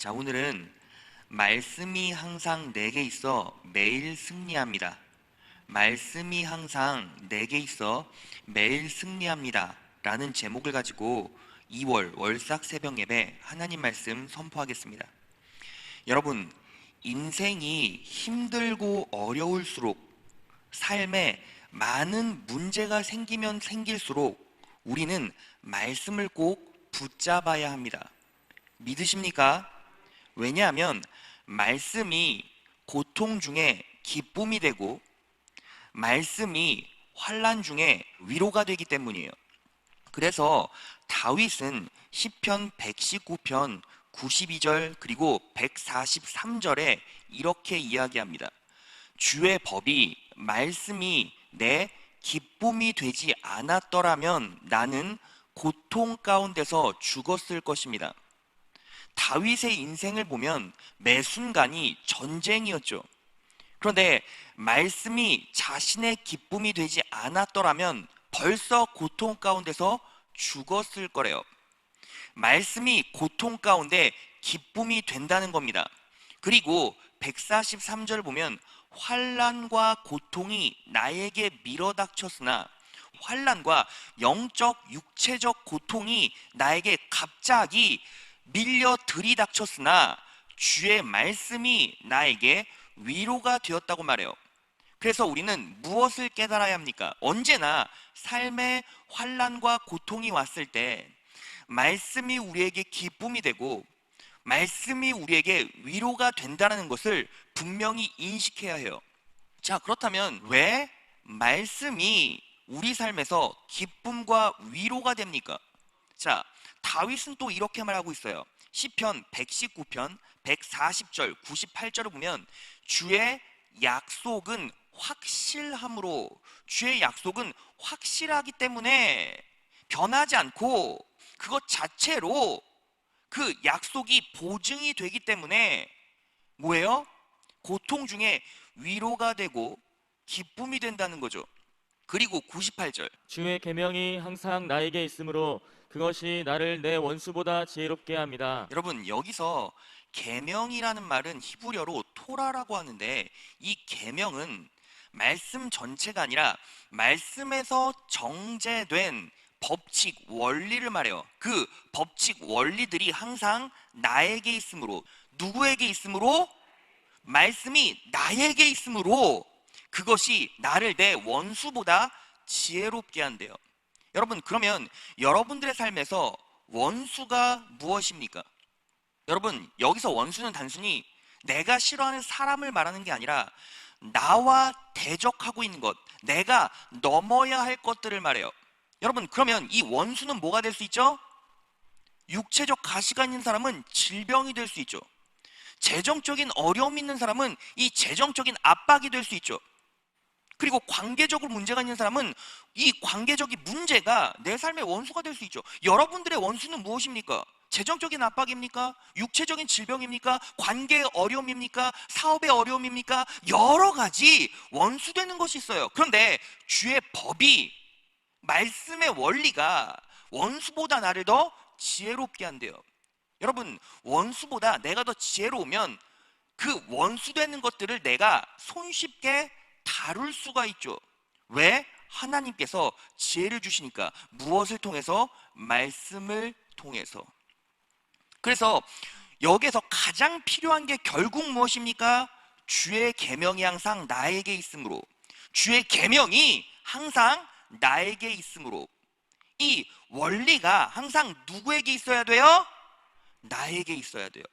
자, 오늘은 말씀이 항상 내게 있어 매일 승리합니다. 말씀이 항상 내게 있어 매일 승리합니다. 라는 제목을 가지고 2월 월삭 새벽 예배 하나님 말씀 선포하겠습니다. 여러분, 인생이 힘들고 어려울수록 삶에 많은 문제가 생기면 생길수록 우리는 말씀을 꼭 붙잡아야 합니다. 믿으십니까? 왜냐하면 말씀이 고통 중에 기쁨이 되고 말씀이 환난 중에 위로가 되기 때문이에요. 그래서 다윗은 시편 119편 92절 그리고 143절에 이렇게 이야기합니다. 주의 법이 말씀이 내 기쁨이 되지 않았더라면 나는 고통 가운데서 죽었을 것입니다. 다윗의 인생을 보면 매 순간이 전쟁이었죠. 그런데 말씀이 자신의 기쁨이 되지 않았더라면 벌써 고통 가운데서 죽었을 거래요. 말씀이 고통 가운데 기쁨이 된다는 겁니다. 그리고 143절 보면 환난과 고통이 나에게 밀어닥쳤으나 환난과 영적 육체적 고통이 나에게 갑자기 밀려 들이닥쳤으나 주의 말씀이 나에게 위로가 되었다고 말해요. 그래서 우리는 무엇을 깨달아야 합니까? 언제나 삶의 환난과 고통이 왔을 때 말씀이 우리에게 기쁨이 되고 말씀이 우리에게 위로가 된다는 것을 분명히 인식해야 해요. 자, 그렇다면 왜 말씀이 우리 삶에서 기쁨과 위로가 됩니까? 자, 다윗은 또 이렇게 말하고 있어요. 시편 119편 140절 98절을 보면 주의 약속은 확실함으로, 주의 약속은 확실하기 때문에 변하지 않고 그것 자체로 그 약속이 보증이 되기 때문에 뭐예요? 고통 중에 위로가 되고 기쁨이 된다는 거죠. 그리고 98절 주의 계명이 항상 나에게 있으므로 그것이 나를 내 원수보다 지혜롭게 합니다. 여러분, 여기서 계명이라는 말은 히브리어로 토라라고 하는데 이 계명은 말씀 전체가 아니라 말씀에서 정제된 법칙, 원리를 말해요. 그 법칙, 원리들이 항상 나에게 있으므로, 누구에게 있으므로? 말씀이 나에게 있으므로 그것이 나를 내 원수보다 지혜롭게 한대요. 여러분, 그러면 여러분들의 삶에서 원수가 무엇입니까? 여러분, 여기서 원수는 단순히 내가 싫어하는 사람을 말하는 게 아니라 나와 대적하고 있는 것, 내가 넘어야 할 것들을 말해요. 여러분, 그러면 이 원수는 뭐가 될 수 있죠? 육체적 가시가 있는 사람은 질병이 될 수 있죠. 재정적인 어려움이 있는 사람은 이 재정적인 압박이 될 수 있죠. 그리고 관계적으로 문제가 있는 사람은 이 관계적인 문제가 내 삶의 원수가 될 수 있죠. 여러분들의 원수는 무엇입니까? 재정적인 압박입니까? 육체적인 질병입니까? 관계의 어려움입니까? 사업의 어려움입니까? 여러 가지 원수되는 것이 있어요. 그런데 주의 법이, 말씀의 원리가 원수보다 나를 더 지혜롭게 한대요. 여러분, 원수보다 내가 더 지혜로우면 그 원수되는 것들을 내가 손쉽게 다룰 수가 있죠. 왜? 하나님께서 지혜를 주시니까. 무엇을 통해서? 말씀을 통해서. 그래서 여기에서 가장 필요한 게 결국 무엇입니까? 주의 계명이 항상 나에게 있으므로, 주의 계명이 항상 나에게 있으므로, 이 원리가 항상 누구에게 있어야 돼요? 나에게 있어야 돼요.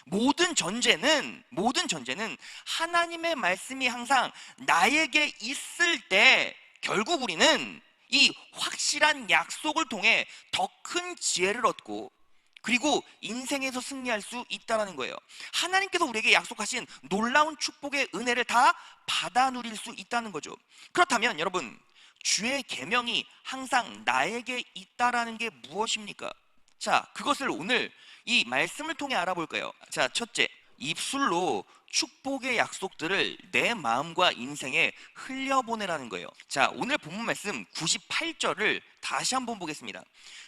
모든 전제는 하나님의 말씀이 항상 나에게 있을 때 결국 우리는 이 확실한 약속을 통해 더 큰 지혜를 얻고 그리고 인생에서 승리할 수 있다는 거예요. 하나님께서 우리에게 약속하신 놀라운 축복의 은혜를 다 받아 누릴 수 있다는 거죠. 그렇다면 여러분, 주의 계명이 항상 나에게 있다라는 게 무엇입니까? 자, 그것을 오늘 이 말씀을 통해 알아볼까요? 자, 첫째, 입술로 축복의 약속들을 내 마음과 인생에 흘려보내라는 거예요. 자, 오늘 본문 말씀 98절을 다시 한번 보겠습니다.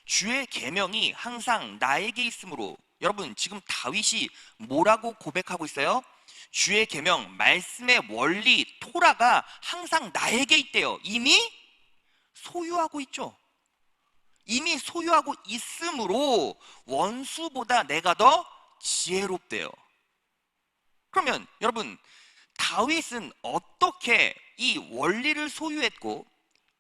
주의 계명이 항상 나에게 있으므로 여러분 지금 다윗이 뭐라고 고백하고 있어요? 주의 계명, 말씀의 원리, 토라가 항상 나에게 있대요. 이미 소유하고 있죠. 이미 소유하고 있으므로 원수보다 내가 더 지혜롭대요. 그러면 여러분 다윗은 어떻게 이 원리를 소유했고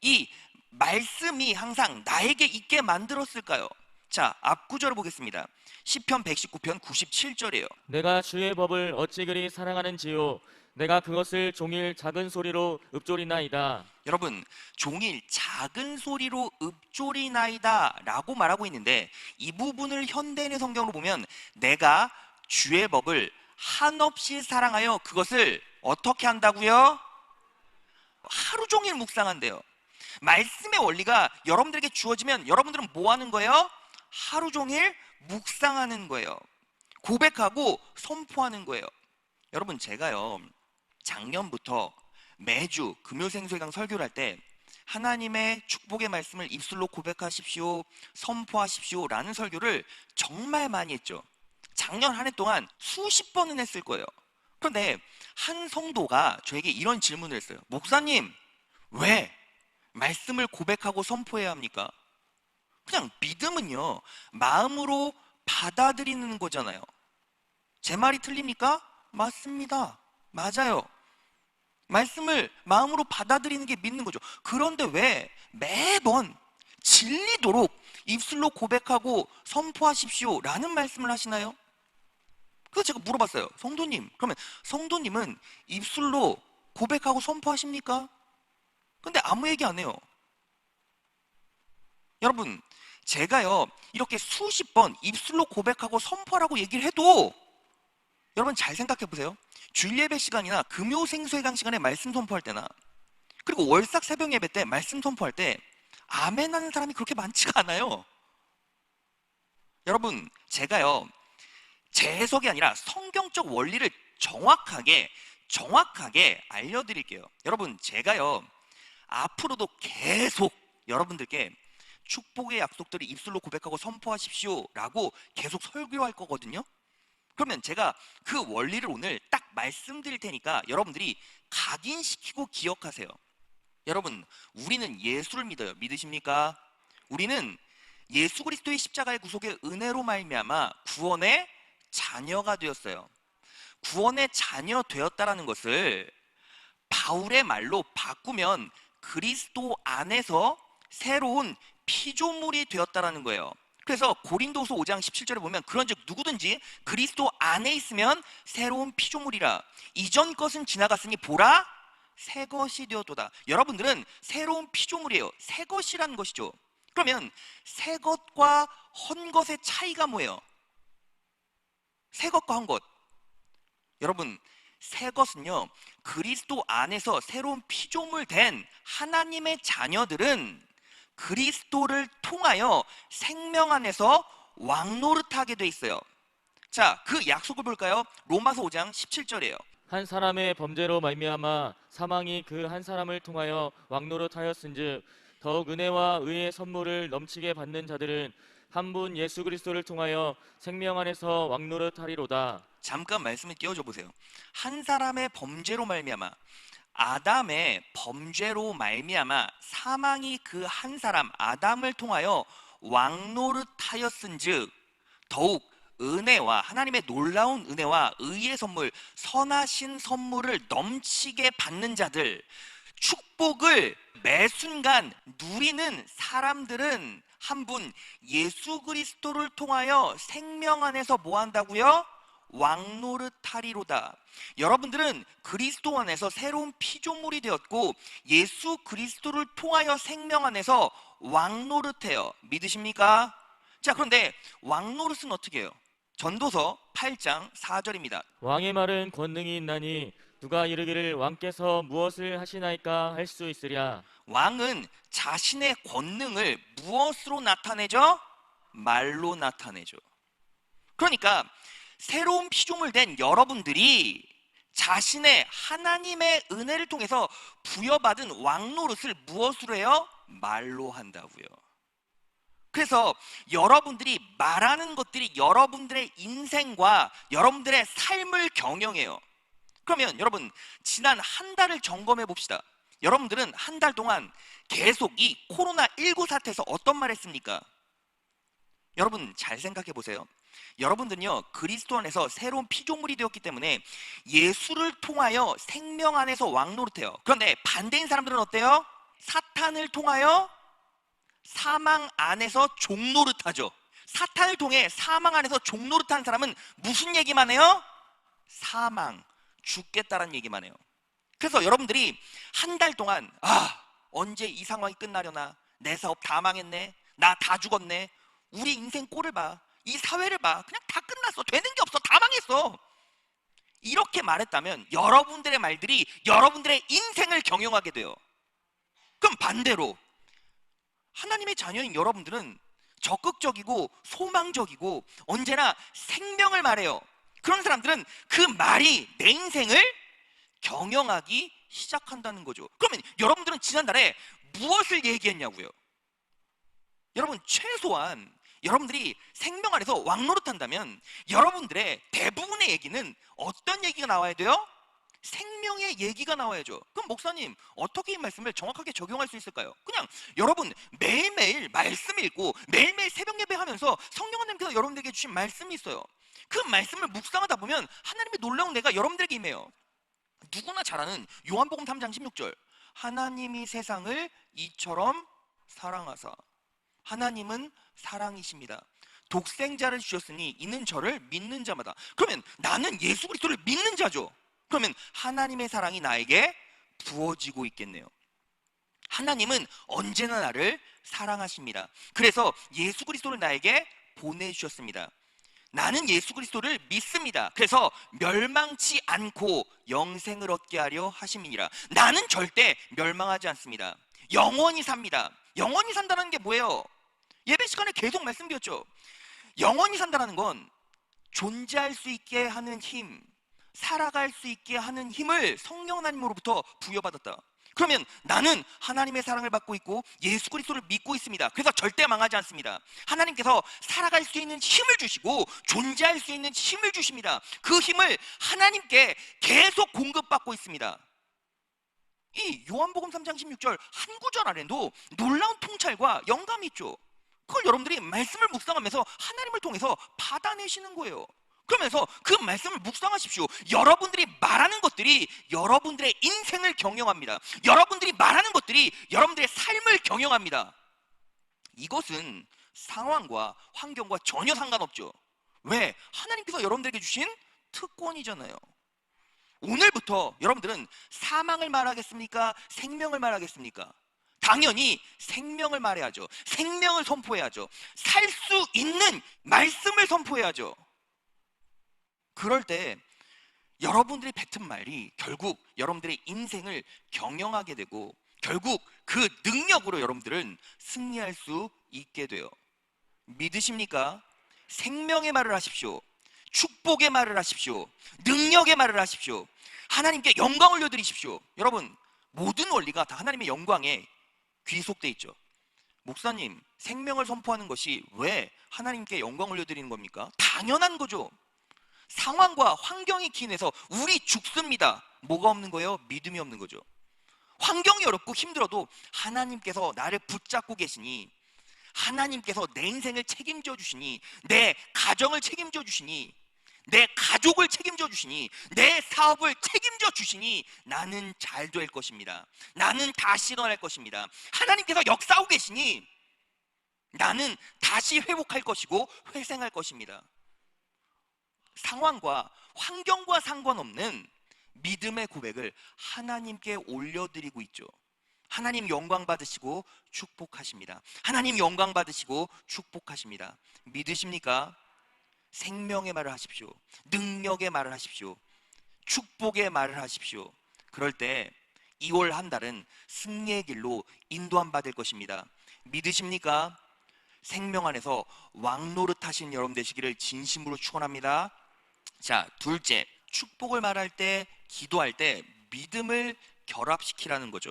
이 말씀이 항상 나에게 있게 만들었을까요? 자, 앞 구절을 보겠습니다. 시편 119편 97절이에요. 내가 주의 법을 어찌 그리 사랑하는지요. 내가 그것을 종일 작은 소리로 읊조리나이다. 여러분, 종일 작은 소리로 읊조리나이다 라고 말하고 있는데 이 부분을 현대인의 성경으로 보면 내가 주의 법을 한없이 사랑하여 그것을 어떻게 한다고요? 하루 종일 묵상한대요. 말씀의 원리가 여러분들에게 주어지면 여러분들은 뭐 하는 거예요? 하루 종일 묵상하는 거예요. 고백하고 선포하는 거예요. 여러분 제가요 작년부터 매주 금요생수회강 설교를 할 때 하나님의 축복의 말씀을 입술로 고백하십시오, 선포하십시오 라는 설교를 정말 많이 했죠. 작년 한 해 동안 수십 번은 했을 거예요. 그런데 한 성도가 저에게 이런 질문을 했어요. 목사님, 왜 말씀을 고백하고 선포해야 합니까? 그냥 믿음은요 마음으로 받아들이는 거잖아요. 제 말이 틀립니까? 맞습니다. 맞아요. 말씀을 마음으로 받아들이는 게 믿는 거죠. 그런데 왜 매번 질리도록 입술로 고백하고 선포하십시오 라는 말씀을 하시나요? 그래서 제가 물어봤어요. 성도님, 그러면 성도님은 입술로 고백하고 선포하십니까? 근데 아무 얘기 안 해요. 여러분, 제가요 이렇게 수십 번 입술로 고백하고 선포하라고 얘기를 해도 여러분 잘 생각해 보세요. 주일 예배 시간이나 금요 생수회강 시간에 말씀 선포할 때나 그리고 월삭 새벽 예배 때 말씀 선포할 때 아멘 하는 사람이 그렇게 많지가 않아요. 여러분 제가요 제 해석이 아니라 성경적 원리를 정확하게 알려드릴게요. 여러분 제가요 앞으로도 계속 여러분들께 축복의 약속들을 입술로 고백하고 선포하십시오 라고 계속 설교할 거거든요. 그러면 제가 그 원리를 오늘 딱 말씀드릴 테니까 여러분들이 각인시키고 기억하세요. 여러분 우리는 예수를 믿어요. 믿으십니까? 우리는 예수 그리스도의 십자가의 구속의 은혜로 말미암아 구원의 자녀가 되었어요. 구원의 자녀 되었다라는 것을 바울의 말로 바꾸면 그리스도 안에서 새로운 피조물이 되었다라는 거예요. 그래서 고린도서 5장 17절에 보면 그런즉 누구든지 그리스도 안에 있으면 새로운 피조물이라 이전 것은 지나갔으니 보라 새 것이 되었도다. 여러분들은 새로운 피조물이에요. 새 것이라는 것이죠. 그러면 새 것과 헌 것의 차이가 뭐예요? 새 것과 헌 것. 여러분 새 것은요 그리스도 안에서 새로운 피조물 된 하나님의 자녀들은 그리스도를 통하여 생명 안에서 왕노릇하게 돼 있어요. 자, 그 약속을 볼까요? 로마서 5장 17절이에요. 한 사람의 범죄로 말미암아 사망이 그 한 사람을 통하여 왕노릇하였은즉 더욱 은혜와 의의 선물을 넘치게 받는 자들은 한 분 예수 그리스도를 통하여 생명 안에서 왕노릇하리로다. 잠깐 말씀을 띄워줘 보세요. 한 사람의 범죄로 말미암아 아담의 범죄로 말미암아 사망이 그 한 사람 아담을 통하여 왕노릇하였은즉 더욱 은혜와 하나님의 놀라운 은혜와 의의 선물 선하신 선물을 넘치게 받는 자들 축복을 매 순간 누리는 사람들은 한 분 예수 그리스도를 통하여 생명 안에서 뭐 한다고요? 왕노릇하리로다. 여러분들은 그리스도 안에서 새로운 피조물이 되었고 예수 그리스도를 통하여 생명 안에서 왕노릇해요. 믿으십니까? 자, 그런데 왕노릇은 어떻게 해요? 전도서 8장 4절입니다. 왕의 말은 권능이 있나니 누가 이르기를 왕께서 무엇을 하시나이까 할 수 있으랴. 왕은 자신의 권능을 무엇으로 나타내죠? 말로 나타내죠. 그러니까 새로운 피조물 된 여러분들이 자신의 하나님의 은혜를 통해서 부여받은 왕노릇을 무엇으로 해요? 말로 한다고요. 그래서 여러분들이 말하는 것들이 여러분들의 인생과 여러분들의 삶을 경영해요. 그러면 여러분, 지난 한 달을 점검해 봅시다. 여러분들은 한 달 동안 계속 이 코로나19 사태에서 어떤 말 했습니까? 여러분 잘 생각해 보세요. 여러분들은요, 그리스도 안에서 새로운 피조물이 되었기 때문에 예수를 통하여 생명 안에서 왕노릇해요. 그런데 반대인 사람들은 어때요? 사탄을 통하여 사망 안에서 종노릇하죠. 사탄을 통해 사망 안에서 종노릇하는 사람은 무슨 얘기만 해요? 사망, 죽겠다라는 얘기만 해요. 그래서 여러분들이 한 달 동안 언제 이 상황이 끝나려나, 내 사업 다 망했네, 나 다 죽었네, 우리 인생 꼴을 봐, 이 사회를 봐, 그냥 다 끝났어, 되는 게 없어, 다 망했어, 이렇게 말했다면 여러분들의 말들이 여러분들의 인생을 경영하게 돼요. 그럼 반대로 하나님의 자녀인 여러분들은 적극적이고 소망적이고 언제나 생명을 말해요. 그런 사람들은 그 말이 내 인생을 경영하기 시작한다는 거죠. 그러면 여러분들은 지난달에 무엇을 얘기했냐고요? 여러분, 최소한 여러분들이 생명 안에서 왕노릇한다면 여러분들의 대부분의 얘기는 어떤 얘기가 나와야 돼요? 생명의 얘기가 나와야죠. 그럼 목사님, 어떻게 이 말씀을 정확하게 적용할 수 있을까요? 그냥 여러분 매일매일 말씀 읽고 매일매일 새벽 예배하면서 성령 하나님께서 여러분들에게 주신 말씀이 있어요. 그 말씀을 묵상하다 보면 하나님의 놀라운 내가 여러분들에게 임해요. 누구나 잘 아는 요한복음 3장 16절, 하나님이 세상을 이처럼 사랑하사, 하나님은 사랑이십니다. 독생자를 주셨으니 이는 저를 믿는 자마다. 그러면 나는 예수 그리스도를 믿는 자죠. 그러면 하나님의 사랑이 나에게 부어지고 있겠네요. 하나님은 언제나 나를 사랑하십니다. 그래서 예수 그리스도를 나에게 보내주셨습니다. 나는 예수 그리스도를 믿습니다. 그래서 멸망치 않고 영생을 얻게 하려 하심이니라. 나는 절대 멸망하지 않습니다. 영원히 삽니다. 영원히 산다는 게 뭐예요? 예배 시간에 계속 말씀드렸죠. 영원히 산다는 건 존재할 수 있게 하는 힘, 살아갈 수 있게 하는 힘을 성령 하나님으로부터 부여받았다. 그러면 나는 하나님의 사랑을 받고 있고 예수 그리스도를 믿고 있습니다. 그래서 절대 망하지 않습니다. 하나님께서 살아갈 수 있는 힘을 주시고 존재할 수 있는 힘을 주십니다. 그 힘을 하나님께 계속 공급받고 있습니다. 이 요한복음 3장 16절 한 구절 안에도 놀라운 통찰과 영감이 있죠. 그걸 여러분들이 말씀을 묵상하면서 하나님을 통해서 받아내시는 거예요. 그러면서 그 말씀을 묵상하십시오. 여러분들이 말하는 것들이 여러분들의 인생을 경영합니다. 여러분들이 말하는 것들이 여러분들의 삶을 경영합니다. 이것은 상황과 환경과 전혀 상관없죠. 왜? 하나님께서 여러분들에게 주신 특권이잖아요. 오늘부터 여러분들은 사망을 말하겠습니까? 생명을 말하겠습니까? 당연히 생명을 말해야죠. 생명을 선포해야죠. 살 수 있는 말씀을 선포해야죠. 그럴 때 여러분들이 뱉은 말이 결국 여러분들의 인생을 경영하게 되고 결국 그 능력으로 여러분들은 승리할 수 있게 돼요. 믿으십니까? 생명의 말을 하십시오. 축복의 말을 하십시오. 능력의 말을 하십시오. 하나님께 영광 올려드리십시오. 여러분, 모든 원리가 다 하나님의 영광에 귀속돼 있죠. 목사님, 생명을 선포하는 것이 왜 하나님께 영광 올려드리는 겁니까? 당연한 거죠. 상황과 환경이 기인해서 우리 죽습니다. 뭐가 없는 거예요? 믿음이 없는 거죠. 환경이 어렵고 힘들어도 하나님께서 나를 붙잡고 계시니, 하나님께서 내 인생을 책임져 주시니, 내 가정을 책임져 주시니, 내 가족을 책임져 주시니, 내 사업을 책임져 주시니 나는 잘 될 것입니다. 나는 다시 일어날 것입니다. 하나님께서 역사하고 계시니 나는 다시 회복할 것이고 회생할 것입니다. 상황과 환경과 상관없는 믿음의 고백을 하나님께 올려드리고 있죠. 하나님 영광 받으시고 축복하십니다. 하나님 영광 받으시고 축복하십니다. 믿으십니까? 생명의 말을 하십시오. 능력의 말을 하십시오. 축복의 말을 하십시오. 그럴 때 2월 한 달은 승리의 길로 인도함 받을 것입니다. 믿으십니까? 생명 안에서 왕노릇 하신 여러분 되시기를 진심으로 축원합니다. 자, 둘째, 축복을 말할 때, 기도할 때 믿음을 결합시키라는 거죠.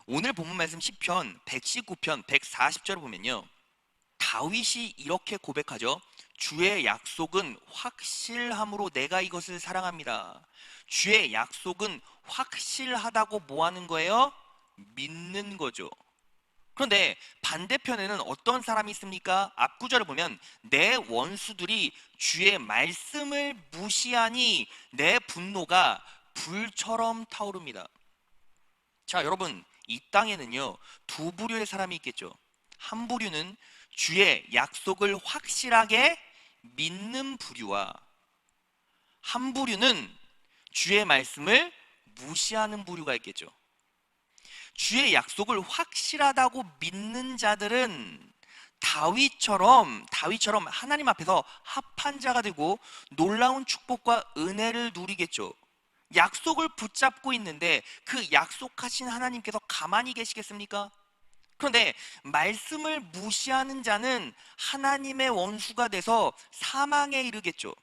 오늘 본문 말씀 시편 119편 140절을 보면요, 다윗이 이렇게 고백하죠. 주의 약속은 확실함으로 내가 이것을 사랑합니다. 주의 약속은 확실하다고 뭐 하는 거예요? 믿는 거죠. 그런데 반대편에는 어떤 사람이 있습니까? 앞구절을 보면 내 원수들이 주의 말씀을 무시하니 내 분노가 불처럼 타오릅니다. 자, 여러분, 이 땅에는요, 두 부류의 사람이 있겠죠. 한 부류는 주의 약속을 확실하게 믿는 부류와 한 부류는 주의 말씀을 무시하는 부류가 있겠죠. 주의 약속을 확실하다고 믿는 자들은 다윗처럼 하나님 앞에서 합한 자가 되고 놀라운 축복과 은혜를 누리겠죠. 약속을 붙잡고 있는데 그 약속하신 하나님께서 가만히 계시겠습니까? 그런데 말씀을 무시하는 자는 하나님의 원수가 돼서 사망에 이르겠죠.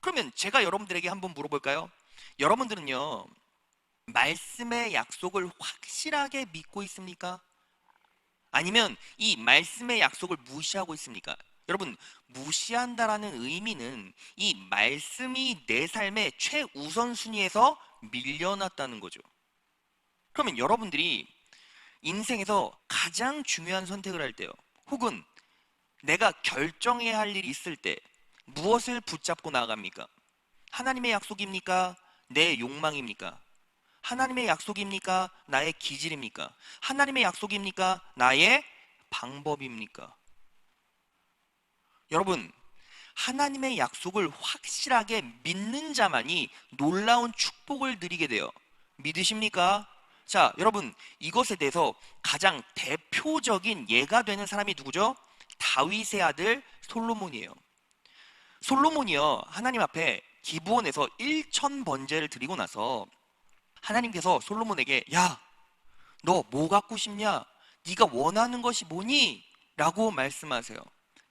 그러면 제가 여러분들에게 한번 물어볼까요? 여러분들은요, 말씀의 약속을 확실하게 믿고 있습니까? 아니면 이 말씀의 약속을 무시하고 있습니까? 여러분, 무시한다라는 의미는 이 말씀이 내 삶의 최우선순위에서 밀려났다는 거죠. 그러면 여러분들이 인생에서 가장 중요한 선택을 할 때요, 혹은 내가 결정해야 할 일이 있을 때 무엇을 붙잡고 나아갑니까? 하나님의 약속입니까? 내 욕망입니까? 하나님의 약속입니까? 나의 기질입니까? 하나님의 약속입니까? 나의 방법입니까? 여러분, 하나님의 약속을 확실하게 믿는 자만이 놀라운 축복을 누리게 돼요. 믿으십니까? 자, 여러분, 이것에 대해서 가장 대표적인 예가 되는 사람이 누구죠? 다윗의 아들 솔로몬이에요. 솔로몬이요, 하나님 앞에 기브온에서 1천 번제를 드리고 나서 하나님께서 솔로몬에게, 야, 너 뭐 갖고 싶냐? 네가 원하는 것이 뭐니? 라고 말씀하세요.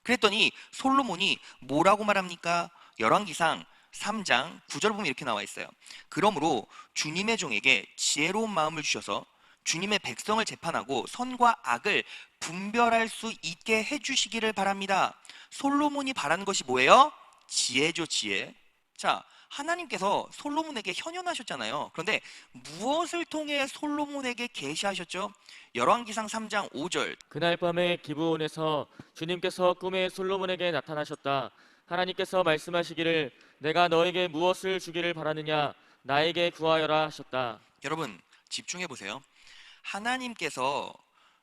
그랬더니 솔로몬이 뭐라고 말합니까? 열왕기상 3장 9절 보면 이렇게 나와 있어요. 그러므로 주님의 종에게 지혜로운 마음을 주셔서 주님의 백성을 재판하고 선과 악을 분별할 수 있게 해주시기를 바랍니다. 솔로몬이 바라는 것이 뭐예요? 지혜죠, 지혜. 자, 하나님께서 솔로몬에게 현현하셨잖아요. 그런데 무엇을 통해 솔로몬에게 계시하셨죠? 열왕기상 3장 5절. 그날 밤에 기브온에서 주님께서 꿈에 솔로몬에게 나타나셨다. 하나님께서 말씀하시기를 내가 너에게 무엇을 주기를 바라느냐 나에게 구하여라 하셨다. 여러분, 집중해 보세요. 하나님께서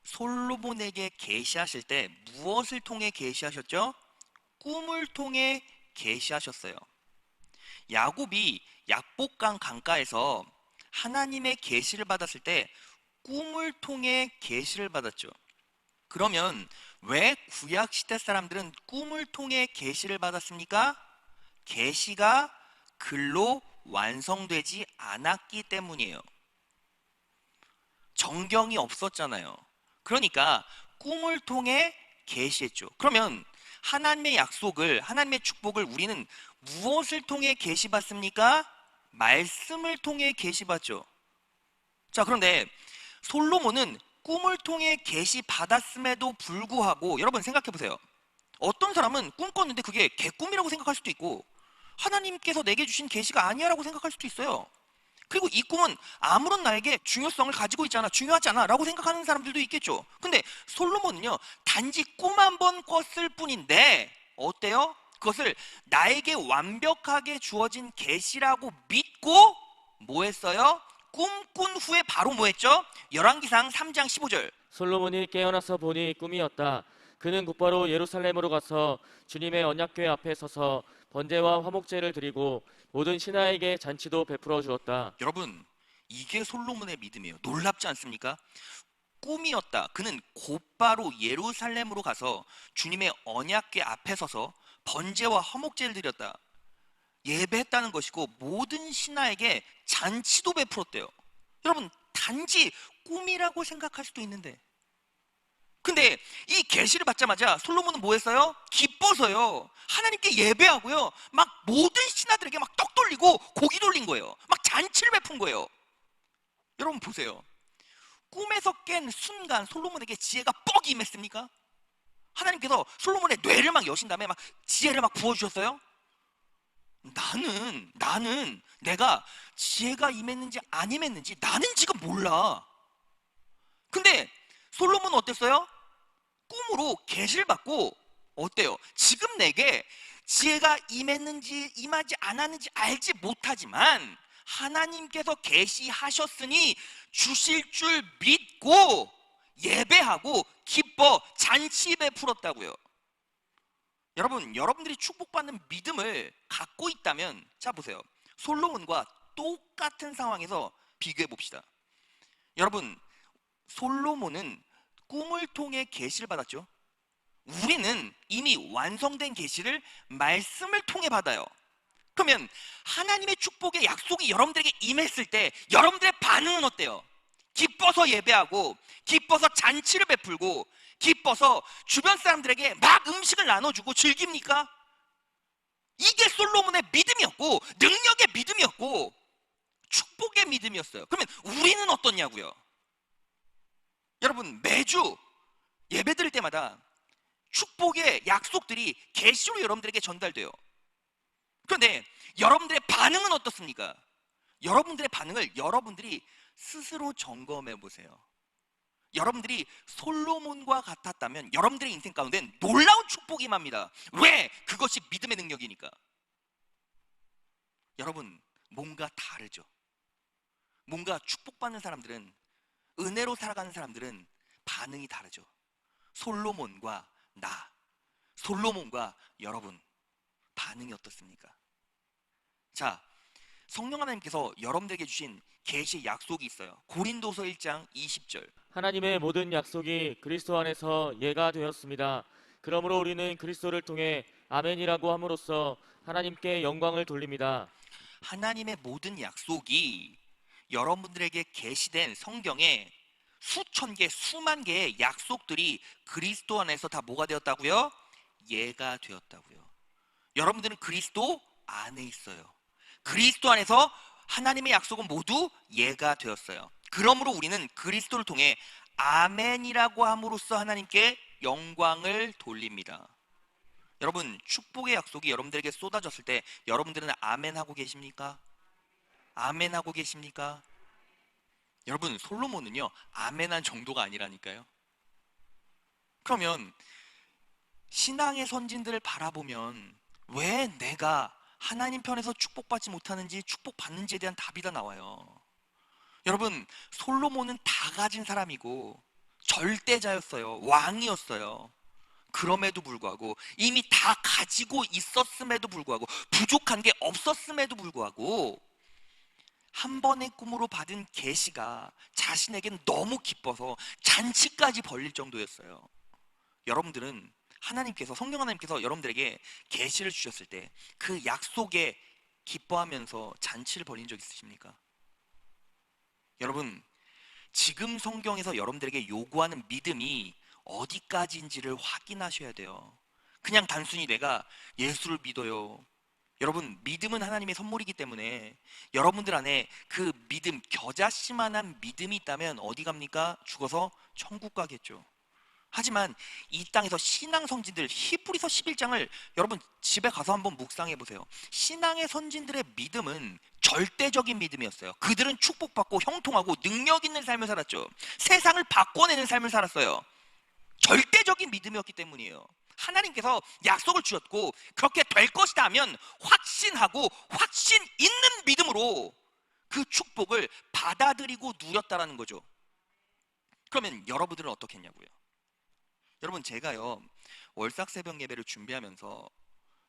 솔로몬에게 계시하실 때 무엇을 통해 계시하셨죠? 꿈을 통해 계시하셨어요. 야곱이 약복강 강가에서 하나님의 계시를 받았을 때 꿈을 통해 계시를 받았죠. 그러면 왜 구약 시대 사람들은 꿈을 통해 계시를 받았습니까? 계시가 글로 완성되지 않았기 때문이에요. 정경이 없었잖아요. 그러니까 꿈을 통해 계시했죠. 그러면 하나님의 약속을, 하나님의 축복을 우리는 무엇을 통해 계시받습니까? 말씀을 통해 계시받죠. 자, 그런데 솔로몬은 꿈을 통해 계시받았음에도 불구하고 여러분 생각해 보세요. 어떤 사람은 꿈 꿨는데 그게 개꿈이라고 생각할 수도 있고 하나님께서 내게 주신 계시가 아니야라고 생각할 수도 있어요. 그리고 이 꿈은 아무런 나에게 중요성을 가지고 있지 않아, 중요하지 않아 라고 생각하는 사람들도 있겠죠. 근데 솔로몬은요, 단지 꿈 한 번 꿨을 뿐인데 어때요? 그것을 나에게 완벽하게 주어진 계시라고 믿고 뭐 했어요? 꿈 꾼 후에 바로 뭐 했죠? 열왕기상 3장 15절. 솔로몬이 깨어나서 보니 꿈이었다. 그는 곧바로 예루살렘으로 가서 주님의 언약궤 앞에 서서 번제와 화목제를 드리고 모든 신하에게 잔치도 베풀어 주었다. 여러분, 이게 솔로몬의 믿음이에요. 놀랍지 않습니까? 꿈이었다. 그는 곧바로 예루살렘으로 가서 주님의 언약궤 앞에 서서 번제와 화목제를 드렸다. 예배했다는 것이고 모든 신하에게 잔치도 베풀었대요. 여러분, 단지 꿈이라고 생각할 수도 있는데, 근데 이 계시를 받자마자 솔로몬은 뭐 했어요? 기뻐서요, 하나님께 예배하고요, 막 모든 신하들에게 막 떡 돌리고 고기 돌린 거예요. 막 잔치를 베푼 거예요. 여러분 보세요. 꿈에서 깬 순간 솔로몬에게 지혜가 뻑 임했습니까? 하나님께서 솔로몬의 뇌를 막 여신 다음에 막 지혜를 막 부어주셨어요? 나는 내가 지혜가 임했는지 안 임했는지 나는 지금 몰라. 근데 솔로몬은 어땠어요? 꿈으로 계시를 받고 어때요? 지금 내게 지혜가 임했는지 임하지 않았는지 알지 못하지만 하나님께서 계시하셨으니 주실 줄 믿고 예배하고 기뻐 잔치 베풀었다고요. 여러분, 여러분들이 축복받는 믿음을 갖고 있다면 자 보세요. 솔로몬과 똑같은 상황에서 비교해 봅시다. 여러분, 솔로몬은 꿈을 통해 계시를 받았죠. 우리는 이미 완성된 계시를 말씀을 통해 받아요. 그러면 하나님의 축복의 약속이 여러분들에게 임했을 때 여러분들의 반응은 어때요? 기뻐서 예배하고 기뻐서 잔치를 베풀고 기뻐서 주변 사람들에게 막 음식을 나눠주고 즐깁니까? 이게 솔로몬의 믿음이었고 능력의 믿음이었고 축복의 믿음이었어요. 그러면 우리는 어떻냐고요? 여러분, 매주 예배 드릴 때마다 축복의 약속들이 계시로 여러분들에게 전달돼요. 그런데 여러분들의 반응은 어떻습니까? 여러분들의 반응을 여러분들이 스스로 점검해 보세요. 여러분들이 솔로몬과 같았다면 여러분들의 인생 가운데 놀라운 축복이 임합니다. 왜? 그것이 믿음의 능력이니까. 여러분, 뭔가 다르죠. 뭔가 축복받는 사람들은, 은혜로 살아가는 사람들은 반응이 다르죠. 솔로몬과 나, 솔로몬과 여러분, 반응이 어떻습니까? 자, 성령 하나님께서 여러분들에게 주신 계시 약속이 있어요. 고린도서 1장 20절. 하나님의 모든 약속이 그리스도 안에서 예가 되었습니다. 그러므로 우리는 그리스도를 통해 아멘이라고 함으로써 하나님께 영광을 돌립니다. 하나님의 모든 약속이 여러분들에게 계시된 성경에 수천 개, 수만 개의 약속들이 그리스도 안에서 다 뭐가 되었다고요? 예가 되었다고요. 여러분들은 그리스도 안에 있어요. 그리스도 안에서 하나님의 약속은 모두 예가 되었어요. 그러므로 우리는 그리스도를 통해 아멘이라고 함으로써 하나님께 영광을 돌립니다. 여러분, 축복의 약속이 여러분들에게 쏟아졌을 때 여러분들은 아멘 하고 계십니까? 아멘 하고 계십니까? 여러분, 솔로몬은요 아멘한 정도가 아니라니까요. 그러면 신앙의 선진들을 바라보면 왜 내가 하나님 편에서 축복받지 못하는지 축복받는지에 대한 답이 다 나와요. 여러분, 솔로몬은 다 가진 사람이고 절대자였어요. 왕이었어요. 그럼에도 불구하고 이미 다 가지고 있었음에도 불구하고 부족한 게 없었음에도 불구하고 한 번의 꿈으로 받은 계시가 자신에겐 너무 기뻐서 잔치까지 벌릴 정도였어요. 여러분들은 하나님께서, 성령 하나님께서 여러분들에게 계시를 주셨을 때 그 약속에 기뻐하면서 잔치를 벌인 적 있으십니까? 여러분, 지금 성경에서 여러분들에게 요구하는 믿음이 어디까지인지를 확인하셔야 돼요. 그냥 단순히 내가 예수를 믿어요. 여러분, 믿음은 하나님의 선물이기 때문에 여러분들 안에 그 믿음, 겨자씨만한 믿음이 있다면 어디 갑니까? 죽어서 천국 가겠죠. 하지만 이 땅에서 신앙 선진들, 히브리서 11장을 여러분 집에 가서 한번 묵상해 보세요. 신앙의 선진들의 믿음은 절대적인 믿음이었어요. 그들은 축복받고 형통하고 능력 있는 삶을 살았죠. 세상을 바꿔내는 삶을 살았어요. 절대적인 믿음이었기 때문이에요. 하나님께서 약속을 주셨고 그렇게 될 것이다 하면 확신하고 확신 있는 믿음으로 그 축복을 받아들이고 누렸다라는 거죠. 그러면 여러분들은 어떻게 했냐고요? 여러분, 제가요 월삭 새벽 예배를 준비하면서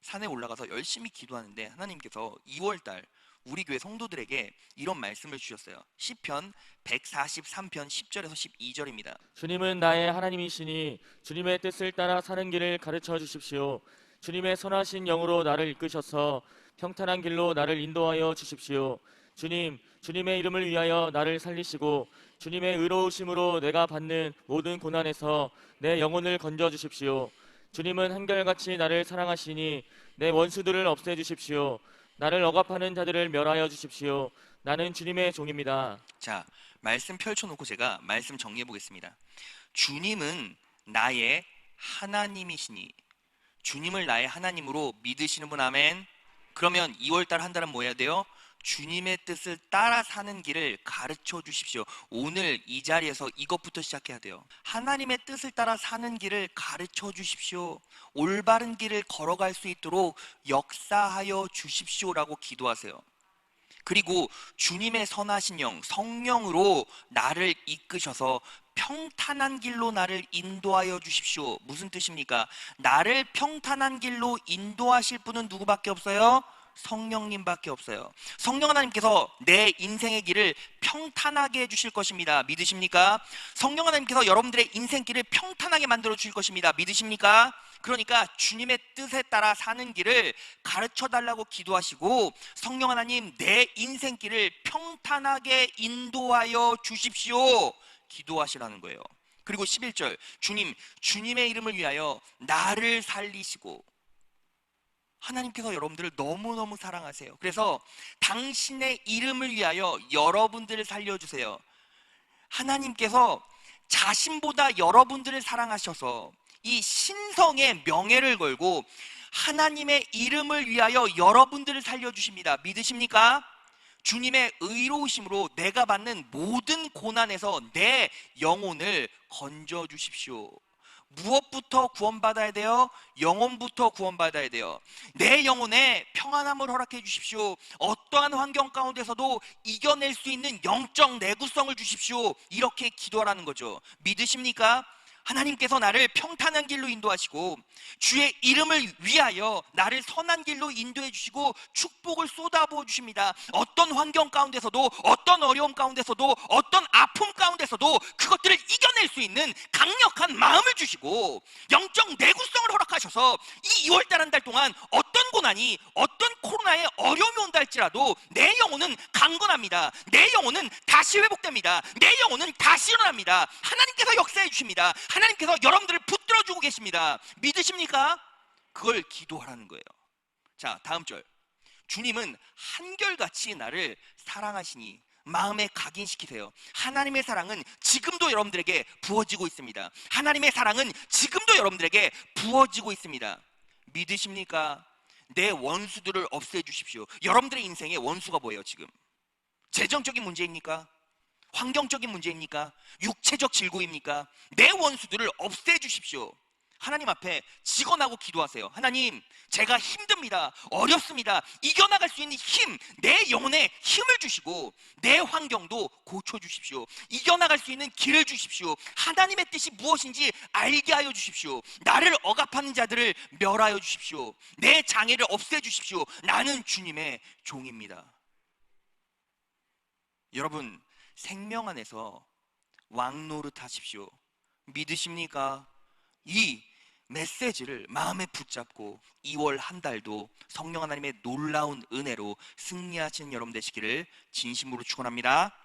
산에 올라가서 열심히 기도하는데 하나님께서 2월달 우리 교회 성도들에게 이런 말씀을 주셨어요. 시편 143편 10절에서 12절입니다. 주님은 나의 하나님이시니 주님의 뜻을 따라 사는 길을 가르쳐 주십시오. 주님의 선하신 영으로 나를 이끄셔서 평탄한 길로 나를 인도하여 주십시오. 주님, 주님의 이름을 위하여 나를 살리시고 주님의 의로우심으로 내가 받는 모든 고난에서 내 영혼을 건져 주십시오. 주님은 한결같이 나를 사랑하시니 내 원수들을 없애 주십시오. 나를 억압하는 자들을 멸하여 주십시오. 나는 주님의 종입니다. 자, 말씀 펼쳐놓고 제가 말씀 정리해 보겠습니다. 주님은 나의 하나님이시니. 주님을 나의 하나님으로 믿으시는 분 아멘. 그러면 2월달 한 달은 뭐 해야 돼요? 주님의 뜻을 따라 사는 길을 가르쳐 주십시오. 오늘 이 자리에서 이것부터 시작해야 돼요. 하나님의 뜻을 따라 사는 길을 가르쳐 주십시오. 올바른 길을 걸어갈 수 있도록 역사하여 주십시오라고 기도하세요. 그리고 주님의 선하신 영, 성령으로 나를 이끄셔서 평탄한 길로 나를 인도하여 주십시오. 무슨 뜻입니까? 나를 평탄한 길로 인도하실 분은 누구밖에 없어요? 성령님밖에 없어요. 성령 하나님께서 내 인생의 길을 평탄하게 해주실 것입니다. 믿으십니까? 성령 하나님께서 여러분들의 인생길을 평탄하게 만들어 주실 것입니다. 믿으십니까? 그러니까 주님의 뜻에 따라 사는 길을 가르쳐 달라고 기도하시고, 성령 하나님 내 인생길을 평탄하게 인도하여 주십시오 기도하시라는 거예요. 그리고 11절, 주님의 이름을 위하여 나를 살리시고. 하나님께서 여러분들을 너무너무 사랑하세요. 그래서 당신의 이름을 위하여 여러분들을 살려주세요. 하나님께서 자신보다 여러분들을 사랑하셔서 이 신성의 명예를 걸고 하나님의 이름을 위하여 여러분들을 살려주십니다. 믿으십니까? 주님의 의로우심으로 내가 받는 모든 고난에서 내 영혼을 건져주십시오. 무엇부터 구원받아야 돼요? 영혼부터 구원받아야 돼요. 내 영혼에 평안함을 허락해 주십시오. 어떠한 환경 가운데서도 이겨낼 수 있는 영적 내구성을 주십시오. 이렇게 기도하라는 거죠. 믿으십니까? 하나님께서 나를 평탄한 길로 인도하시고 주의 이름을 위하여 나를 선한 길로 인도해 주시고 축복을 쏟아부어 주십니다. 어떤 환경 가운데서도, 어떤 어려움 가운데서도, 어떤 아픔 가운데서도 그것들을 이겨낼 수 있는 강력한 마음을 주시고 영적 내구성을 허락하셔서 이 2월달 한 달 동안 어떤 고난이, 어떤 코로나의 어려움이 온다 할지라도 내 영혼은 강건합니다. 내 영혼은 다시 회복됩니다. 내 영혼은 다시 일어납니다. 하나님께서 역사해 주십니다. 하나님께서 여러분들을 붙들어주고 계십니다. 믿으십니까? 그걸 기도하라는 거예요. 자, 다음 절. 주님은 한결같이 나를 사랑하시니 마음에 각인시키세요. 하나님의 사랑은 지금도 여러분들에게 부어지고 있습니다. 하나님의 사랑은 지금도 여러분들에게 부어지고 있습니다. 믿으십니까? 내 원수들을 없애주십시오. 여러분들의 인생의 원수가 뭐예요 지금? 재정적인 문제입니까? 환경적인 문제입니까? 육체적 질고입니까? 내 원수들을 없애주십시오. 하나님 앞에 직언하고 기도하세요. 하나님, 제가 힘듭니다. 어렵습니다. 이겨나갈 수 있는 힘, 내 영혼에 힘을 주시고 내 환경도 고쳐주십시오. 이겨나갈 수 있는 길을 주십시오. 하나님의 뜻이 무엇인지 알게 하여 주십시오. 나를 억압하는 자들을 멸하여 주십시오. 내 장애를 없애주십시오. 나는 주님의 종입니다. 여러분, 생명 안에서 왕노릇 하십시오. 믿으십니까? 이 메시지를 마음에 붙잡고 2월 한 달도 성령 하나님의 놀라운 은혜로 승리하시는 여러분 되시기를 진심으로 축원합니다.